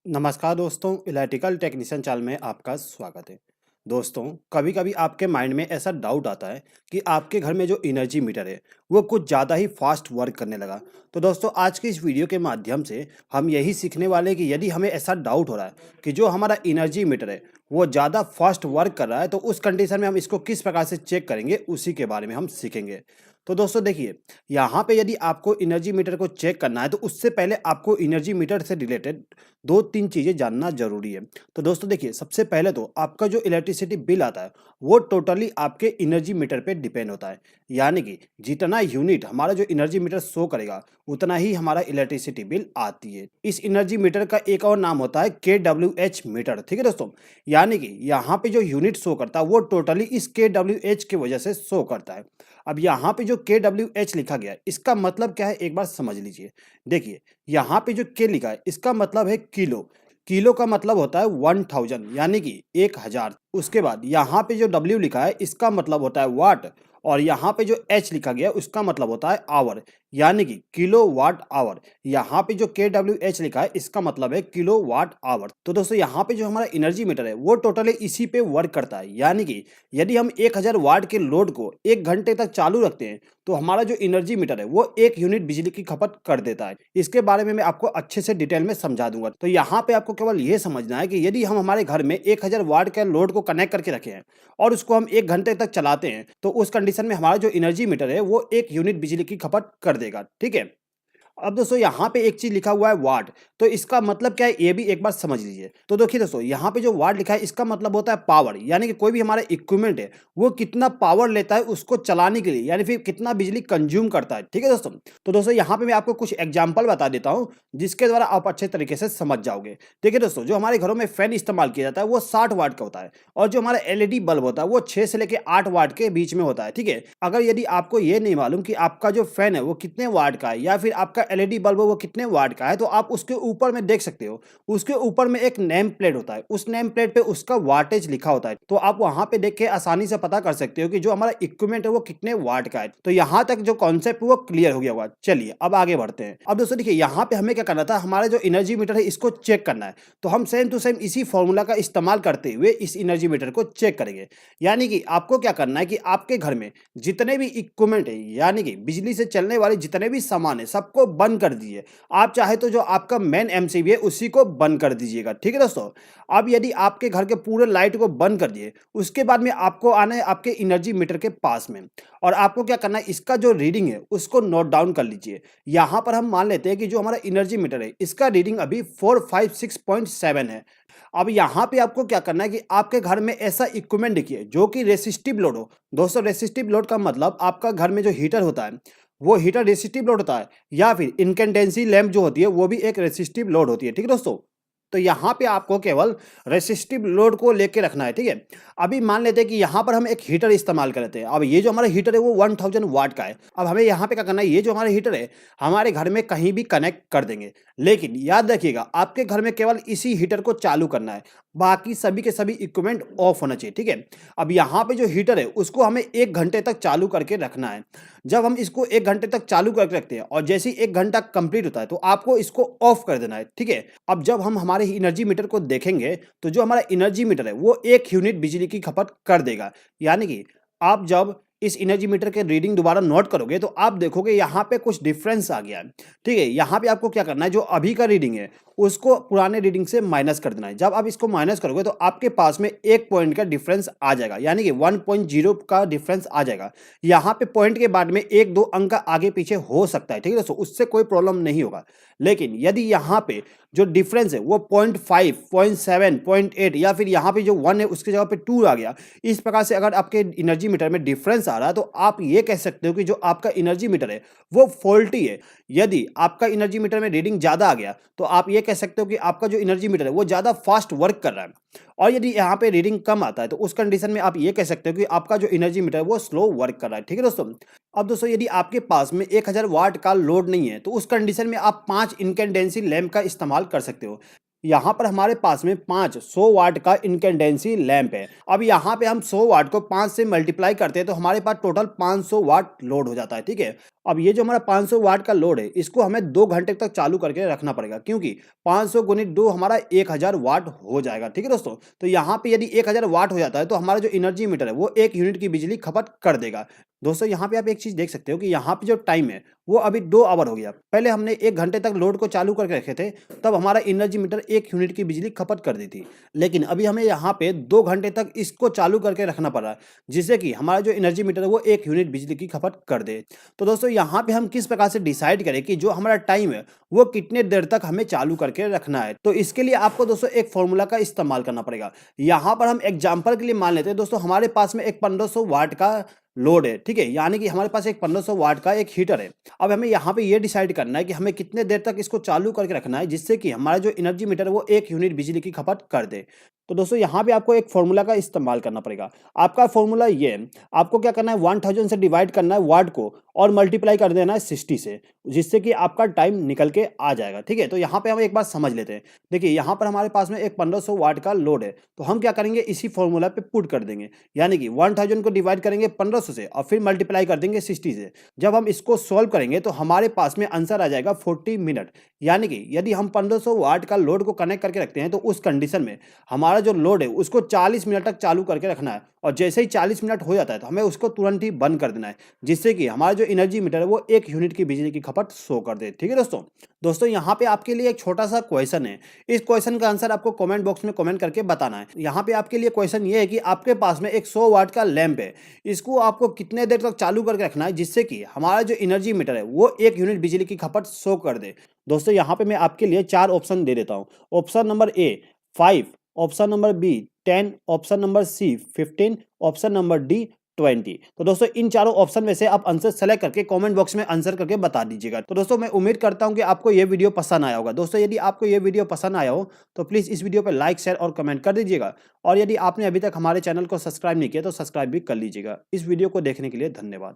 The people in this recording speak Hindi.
नमस्कार दोस्तों, इलेक्ट्रिकल टेक्नीशियन चैनल में आपका स्वागत है। दोस्तों, कभी-कभी आपके माइंड में ऐसा डाउट आता है कि आपके घर में जो एनर्जी मीटर है, वो कुछ ज़्यादा ही फास्ट वर्क करने लगा। तो दोस्तों, आज की इस वीडियो के माध्यम से हम यही सीखने वाले हैं कि यदि हमें ऐसा डाउट हो रहा है कि जो हमारा एनर्जी मीटर है, वो ज़्यादा फास्ट वर्क कर रहा है, तो उस कंडीशन में हम इसको किस प्रकार से चेक करेंगे, उसी के बारे में हम सीखेंगे। तो दोस्तों देखिए, यहाँ पे यदि आपको एनर्जी मीटर को चेक करना है, तो उससे पहले आपको एनर्जी मीटर से रिलेटेड 2-3 चीज़ें जानना ज़रूरी है। तो दोस्तों देखिए, सबसे पहले तो आपका जो इलेक्ट्रिसिटी बिल आता है, वो टोटली आपके एनर्जी मीटर पे डिपेंड होता है। यानी कि जितना यूनिट हमारा जो एनर्जी मीटर शो करेगा, उतना ही हमारा इलेक्ट्रिसिटी बिल आती है। इस एनर्जी मीटर का एक और नाम होता है केडब्ल्यूएच मीटर, ठीक है दोस्तों? यानी कि यहाँ पे जो यूनिट शो करता है, वो टोटली इस केडब्ल्यूएच की वजह से शो करता है। अब यहाँ पे जो केडब्ल्यूएच लिखा गया है, इसका मतलब क्या है, एक बार समझ लीजिए। देखिए, यहाँ पे जो के लिखा है, इसका मतलब है किलो। किलो का मतलब होता है 1000, यानी कि 1000। उसके बाद यहाँ पे जो डब्ल्यू लिखा है, इसका मतलब होता है वाट। और यहाँ पे जो एच लिखा गया है, उसका मतलब होता है आवर, यानी कि किलो वाट आवर। यहाँ पे जो के डब्ल्यू एच लिखा है, इसका मतलब है किलो वाट आवर। तो दोस्तों, यहाँ पे जो हमारा एनर्जी मीटर है, वो टोटली इसी पे वर्क करता है। यानी कि यदि हम 1000 वाट के लोड को 1 घंटे तक चालू रखते हैं, तो हमारा जो एनर्जी मीटर है, वो 1 यूनिट बिजली की खपत कर देता है। इसके बारे में मैं आपको अच्छे से डिटेल में समझा दूंगा। तो यहाँ पे आपको केवल ये समझना है कि यदि हम हमारे घर में 1000 वाट के लोड को कनेक्ट करके रखे हैं और उसको हम 1 घंटे तक चलाते हैं, तो उस कंडीशन में हमारा जो एनर्जी मीटर है, वो 1 यूनिट बिजली की खपत कर देगा। ठीक है? अब दोस्तों, यहाँ पे एक चीज लिखा हुआ है वाट। तो इसका मतलब क्या है, ये भी एक बार समझ लीजिए। तो देखिए दोस्तों, यहाँ पे जो वाट लिखा है, इसका मतलब होता है पावर। यानी कि कोई भी हमारा इक्विपमेंट है, वो कितना पावर लेता है उसको चलाने के लिए, यानी फिर कितना बिजली कंज्यूम करता है। ठीक है दोस्तों? तो दोस्तों, यहाँ पे मैं आपको कुछ एग्जाम्पल बता देता हूँ, जिसके द्वारा आप अच्छे तरीके से समझ जाओगे। देखिए दोस्तों, जो हमारे घरों में फैन इस्तेमाल किया जाता है, वो 60 वाट का होता है। और जो हमारा एलईडी बल्ब होता है, वो 6 से लेकर 8 वाट के बीच में होता है। ठीक है? अगर यदि आपको ये नहीं मालूम कि आपका जो फैन है, वो कितने वाट का है, या फिर आपका एलईडी बल्ब है, वो कितने वाट का है, तो आप उसके ऊपर में देख सकते हो। उसके ऊपर में एक नेम प्लेट होता है, उस नेम प्लेट पे उसका वाटेज लिखा होता है। तो आप वहां पे देख के आसानी से पता कर सकते हो कि जो हमारा इक्विपमेंट है, वो कितने वाट का है। तो यहाँ तक जो कॉन्सेप्ट वो क्लियर हो गया होगा। चलिए अब आगे बढ़ते हैं। अब दोस्तों देखिए, यहाँ पे हमें क्या करना था, हमारा जो एनर्जी मीटर है, इसको चेक करना है। तो हम सेम टू सेम इसी फॉर्मूला का इस्तेमाल करते हुए इस एनर्जी मीटर को चेक करेंगे। यानी कि आपको क्या करना है कि आपके घर में जितने भी इक्विपमेंट है, यानी कि बिजली से चलने वाले जितने भी सामान है, सबको बंद कर दीजिए। आप चाहे तो जो आपका मेन एमसीबी है, उसी को बंद कर दीजिएगा। ठीक है दोस्तों? अब यदि आपके घर के पूरे लाइट को बंद कर दिए, उसके बाद में आपको आना है आपके एनर्जी मीटर के पास में। और आपको क्या करना है, इसका जो रीडिंग है, उसको नोट डाउन कर लीजिए। यहां पर हम मान लेते हैं कि जो हमारा एनर्जी मीटर है, इसका रीडिंग अभी 456.7 है। अब यहाँ पे आपको क्या करना है कि आपके घर में ऐसा इक्विपमेंट देखिए जो कि रेसिस्टिव लोड हो। दोस्तों, रेसिस्टिव लोड का मतलब आपका घर में जो हीटर होता है, वो हीटर रेसिस्टिव लोड होता है, या फिर इनकैंडेंसी लैंप जो होती है, वो भी एक रेसिस्टिव लोड होती है। ठीक है दोस्तों? तो यहाँ पे आपको केवल रेसिस्टिव लोड को लेके रखना है। ठीक है? अभी मान लेते हैं कि यहाँ पर हम एक हीटर इस्तेमाल कर लेते हैं। अब ये जो हमारा हीटर है, वो 1000 वाट का है। अब हमें यहाँ पे क्या करना है, ये जो हमारा हीटर है, हमारे घर में कहीं भी कनेक्ट कर देंगे। लेकिन याद रखिएगा, आपके घर में केवल इसी हीटर को चालू करना है, बाकी सभी के सभी इक्विपमेंट ऑफ होना चाहिए। ठीक है? अब यहाँ पे जो हीटर है, उसको हमें 1 घंटे तक चालू करके रखना है। जब हम इसको 1 घंटे तक चालू करके रखते हैं और जैसे ही 1 घंटा कंप्लीट होता है, तो आपको इसको ऑफ कर देना है। ठीक है? अब जब हम हमारे एनर्जी मीटर को देखेंगे, तो जो हमारा एनर्जी मीटर है, वो 1 यूनिट बिजली की खपत कर देगा। यानी कि आप जब इस एनर्जी मीटर के रीडिंग दोबारा नोट करोगे, तो आप देखोगे यहाँ पे कुछ डिफरेंस आ गया है। ठीक है? यहाँ पे आपको क्या करना है, जो अभी का रीडिंग है, उसको पुराने रीडिंग से माइनस कर देना है। जब आप इसको माइनस करोगे, तो आपके पास में 1 पॉइंट का डिफरेंस आ जाएगा, यानी कि 1.0 का डिफरेंस आ जाएगा। यहाँ पे पॉइंट के बाद में 1-2 अंक का आगे पीछे हो सकता है। ठीक है दोस्तों? उससे कोई प्रॉब्लम नहीं होगा। लेकिन यदि यहाँ पे जो डिफरेंस है, वो 0.5, 0.7, 0.8, या फिर यहाँ पे जो 1 है, उसकी जगह पे 2 आ गया, इस प्रकार से अगर आपके एनर्जी मीटर में डिफरेंस आ रहा है, तो आप ये कह सकते हो कि जो आपका एनर्जी मीटर है, वो फॉल्टी है। यदि आपका एनर्जी मीटर में रीडिंग ज़्यादा आ गया, तो आप ये कह सकते हो कि आपका जो एनर्जी मीटर है, वो ज़्यादा फास्ट वर्क कर रहा है। और यदि यहाँ पे रीडिंग कम आता है, तो उस कंडीशन में आप ये कह सकते हो कि आपका जो एनर्जी मीटर है, वो स्लो वर्क कर रहा है। ठीक है दोस्तों? अब दोस्तों, यदि आपके पास में 1000 वाट का लोड नहीं है, तो उस कंडीशन में आप 5 इनकैंडेंसी लैंप का इस्तेमाल कर सकते हो। यहाँ पर हमारे पास में 5 100 वाट का इनकैंडेंसी लैंप है। अब यहाँ पे हम 100 वाट को 5 से मल्टीप्लाई करते हैं, तो हमारे पास टोटल 500 वाट लोड हो जाता है। ठीक है? अब ये जो हमारा 500 वाट का लोड है, इसको हमें 2 घंटे तक चालू करके रखना पड़ेगा, क्योंकि 500 गुणित 2 हमारा 1000 वाट हो जाएगा। ठीक है दोस्तों? तो यहाँ पे यदि 1000 वाट हो जाता है, तो हमारा जो एनर्जी मीटर है, वो 1 यूनिट की बिजली खपत कर देगा। दोस्तों यहाँ पे आप एक चीज़ देख सकते हो कि यहाँ पे जो टाइम है, वो अभी 2 आवर हो गया। पहले हमने 1 घंटे तक लोड को चालू करके रखे थे, तब हमारा एनर्जी मीटर 1 यूनिट की बिजली खपत कर दी थी। लेकिन अभी हमें यहाँ पे 2 घंटे तक इसको चालू करके रखना पड़ रहा है, जिससे कि हमारा जो एनर्जी मीटर है, वो 1 यूनिट बिजली की खपत कर दे। तो दोस्तों यहाँ पे हम किस प्रकार से डिसाइड करें कि जो हमारा टाइम है, वो कितने देर तक हमें चालू करके रखना है। तो इसके लिए आपको दोस्तों एक फॉर्मूला का इस्तेमाल करना पड़ेगा। यहाँ पर हम एग्जाम्पल के लिए मान लेते हैं दोस्तों, हमारे पास में एक 1500 वाट का लोड है, ठीक है, यानी कि हमारे पास एक 1500 वाट का एक हीटर है। अब हमें यहाँ पे ये डिसाइड करना है कि हमें कितने देर तक इसको चालू करके रखना है, जिससे कि हमारा जो एनर्जी मीटर है, वो 1 यूनिट बिजली की खपत कर दे। तो दोस्तों यहाँ पे आपको एक फॉर्मूला का इस्तेमाल करना पड़ेगा। आपका फॉर्मूला ये है, आपको क्या करना है, 1000 से डिवाइड करना है वाट को और मल्टीप्लाई कर देना है 60 से, जिससे कि आपका टाइम निकल के आ जाएगा। ठीक है, तो यहाँ पे हम एक बात समझ लेते हैं। देखिए यहाँ पर हमारे पास में एक 1500 वाट का लोड है, तो हम क्या करेंगे, इसी फॉर्मूला पे पुट कर देंगे, यानी कि 1000 को डिवाइड करेंगे 1500 से और फिर मल्टीप्लाई कर देंगे 60 से। जब हम इसको सॉल्व करेंगे तो हमारे पास में आंसर आ जाएगा 40 मिनट। यानी कि यदि हम 1500 वाट का लोड को कनेक्ट करके रखते हैं, तो उस कंडीशन में हमारा जो लोड है, उसको 40 मिनट तक चालू करके रखना है, और जैसे ही 40 मिनट हो जाता है, तो हमें उसको तुरंत ही बंद कर देना है, जिससे कि हमारा जो एनर्जी मीटर है, वो 1 यूनिट की बिजली की खपत शो कर दे। ठीक है दोस्तों यहाँ पे आपके लिए एक छोटा सा क्वेश्चन है। इस क्वेश्चन का आंसर आपको कमेंट बॉक्स में कमेंट करके बताना है। यहाँ पे आपके लिए क्वेश्चन ये है कि आपके पास में एक 100 वाट का लैंप है, इसको आपको कितने देर तक चालू करके रखना है, जिससे कि हमारा जो एनर्जी मीटर है, वो 1 यूनिट बिजली की खपत शो कर दे। दोस्तों यहाँ पे मैं आपके लिए 4 ऑप्शन दे देता हूँ। Option number A 5, option number B 10, option number C 15, option number D 20। तो दोस्तों इन चारों ऑप्शन में से आप आंसर सेलेक्ट करके कमेंट बॉक्स में आंसर करके बता दीजिएगा। तो दोस्तों मैं उम्मीद करता हूं कि आपको ये वीडियो पसंद आया होगा। दोस्तों यदि आपको ये वीडियो पसंद आया हो, तो प्लीज़ इस वीडियो पर लाइक, शेयर और कमेंट कर दीजिएगा। और यदि आपने अभी तक हमारे चैनल को सब्सक्राइब नहीं किया, तो सब्सक्राइब भी कर लीजिएगा। इस वीडियो को देखने के लिए धन्यवाद।